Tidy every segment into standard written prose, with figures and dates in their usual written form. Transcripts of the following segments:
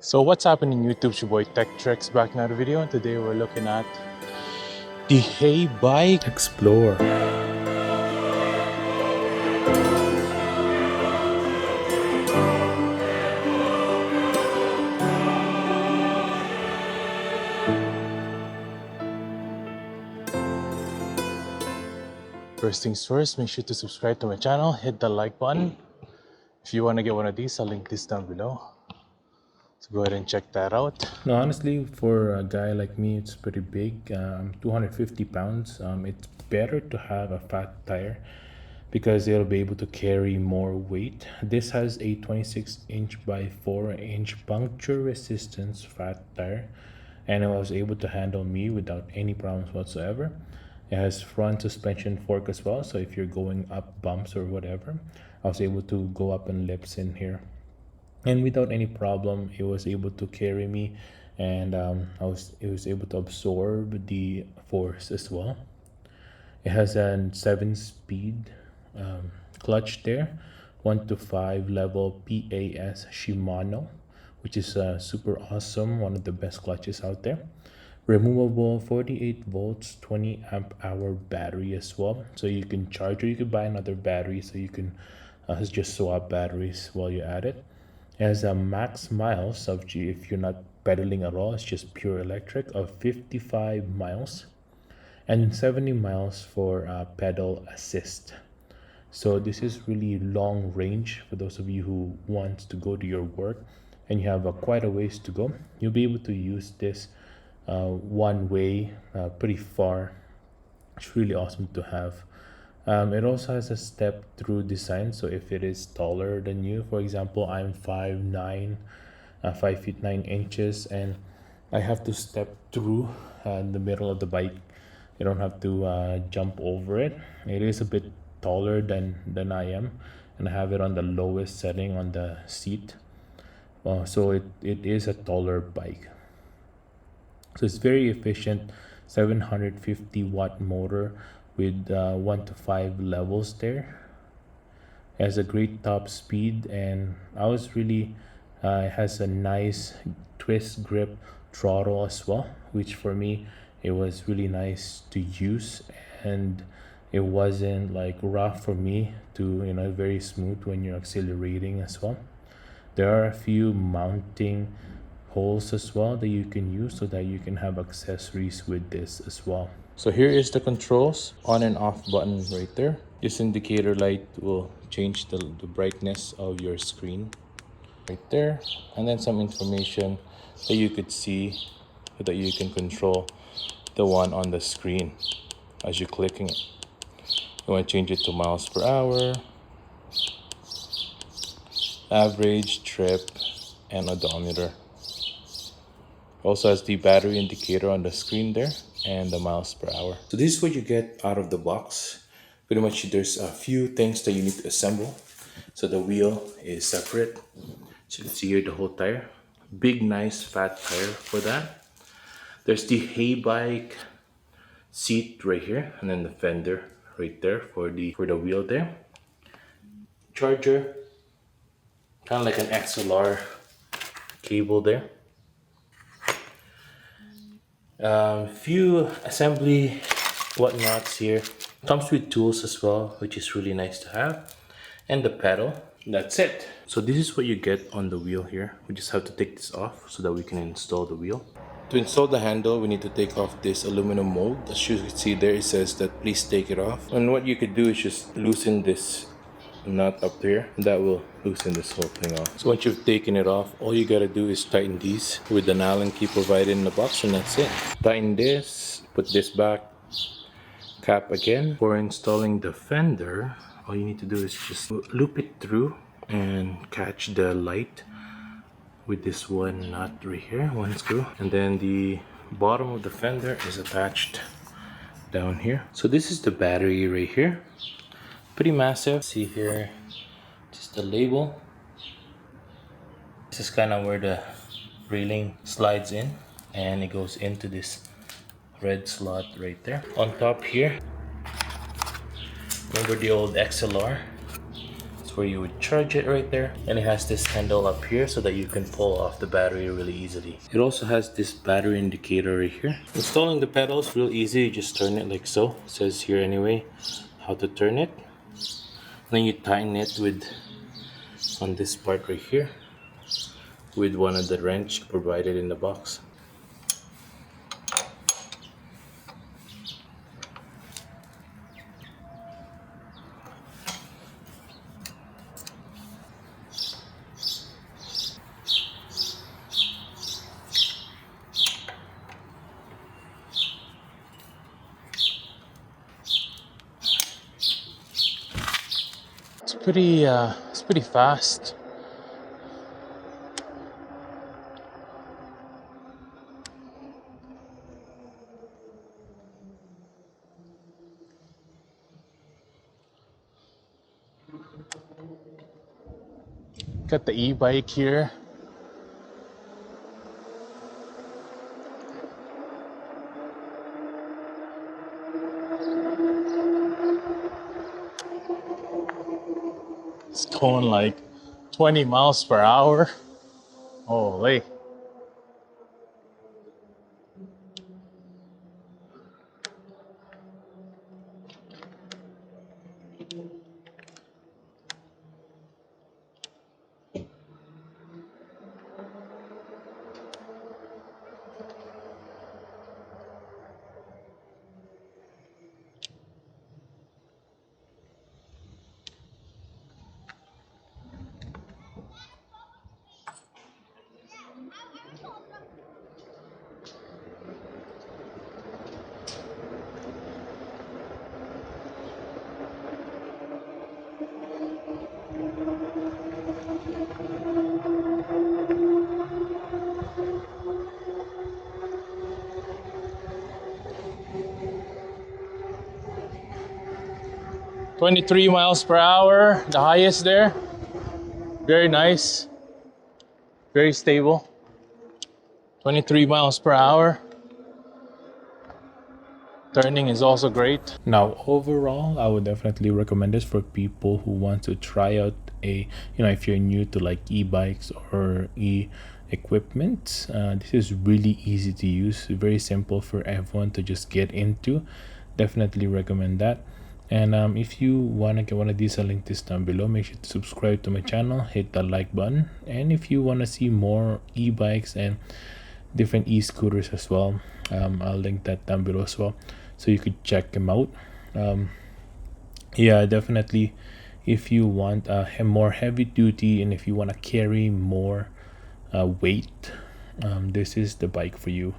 So what's happening YouTube? It's your boy Tech Trex back in another video, and today we're looking at the Heybike Explore. First things first, make sure to subscribe to my channel, hit the like button. If you want to get one of these, I'll link this down below. So go ahead and check that out. No, honestly, for a guy like me, it's pretty big. 250 pounds. It's better to have a fat tire because it'll be able to carry more weight. This has a 26-inch by 4-inch puncture resistance fat tire, and it was able to handle me without any problems whatsoever. It has front suspension fork as well, so if you're going up bumps or whatever, I was able to go up on lips in here, and without any problem it was able to carry me, and it was able to absorb the force as well. It has a 7-speed clutch there, 1 to 5 level PAS Shimano, which is super awesome, one of the best clutches out there. Removable 48 volts 20 amp hour battery as well, so you can charge, or you could buy another battery so you can just swap batteries while you're at it. It has a max miles of if you're not pedaling at all, it's just pure electric, of 55 miles, and 70 miles for pedal assist. So this is really long range for those of you who want to go to your work and you have quite a ways to go. You'll be able to use this one way pretty far. It's really awesome to have. It also has a step through design, so if it is taller than you, for example, I'm 5'9", 5 feet 9 inches, and I have to step through in the middle of the bike. You don't have to jump over it. It is a bit taller than I am, and I have it on the lowest setting on the seat. So it is a taller bike. So it's very efficient, 750 watt motor with 1 to 5 levels there. It has a great top speed, and I was really it has a nice twist grip throttle as well, which for me it was really nice to use, and it wasn't like rough for me to, very smooth when you're accelerating as well. There are a few mounting holes as well that you can use so that you can have accessories with this as well. So here is the controls, on and off button right there. This indicator light will change the brightness of your screen right there, and then some information that you could see so that you can control the one on the screen as you're clicking it. You want to change it to miles per hour, average, trip, and odometer. Also has the battery indicator on the screen there and the miles per hour. So this is what you get out of the box. Pretty much there's a few things that you need to assemble. So the wheel is separate. So you can see here the whole tire. Big, nice, fat tire for that. There's the Heybike seat right here, and then the fender right there for the wheel there. Charger, kind of like an XLR cable there. Few assembly whatnots here. Comes with tools as well, which is really nice to have, and the pedal. That's it. So this is what you get on the wheel here. We just have to take this off so that we can install the wheel. To install the handle, we need to take off this aluminum mold. As you can see there, it says that please take it off. And what you could do is just loosen this nut up there. That will loosen this whole thing off. So once you've taken it off, all you gotta do is tighten these with an Allen key provided in the box, and that's it. Tighten this, put this back, cap again. For installing the fender, all you need to do is just loop it through and catch the light with this one nut right here, one screw, and then the bottom of the fender is attached down here. So this is the battery right here, pretty massive. See here, just the label. This is kind of where the railing slides in, and it goes into this red slot right there. On top here, remember the old XLR? So where you would charge it right there, and it has this handle up here so that you can pull off the battery really easily. It also has this battery indicator right here. Installing the pedals real easy. You just turn it like so. It says here anyway how to turn it. Then you tighten it with on this part right here with one of the wrench provided in the box. It's pretty fast. Got the e-bike here. It's going like 20 miles per hour. Holy. $23 miles per hour, the highest there. Very nice, very stable. 23 miles per hour. Turning is also great. Now, overall, I would definitely recommend this for people who want to try out if you're new to like e-bikes or equipment. This is really easy to use, very simple for everyone to just get into. Definitely recommend that. And if you want to get one of these, I'll link this down below. Make sure to subscribe to my channel, hit that like button. And if you want to see more e-bikes and different e-scooters as well, I'll link that down below as well, so you could check them out. Yeah, definitely, if you want more heavy duty and if you want to carry more weight, this is the bike for you.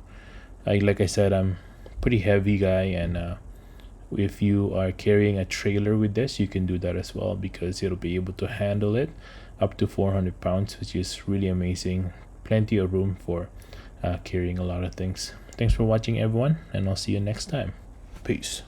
Like I said, I'm pretty heavy guy, and if you are carrying a trailer with this, you can do that as well, because it'll be able to handle it up to 400 pounds, which is really amazing. Plenty of room for carrying a lot of things. Thanks for watching, everyone, and I'll see you next time. Peace.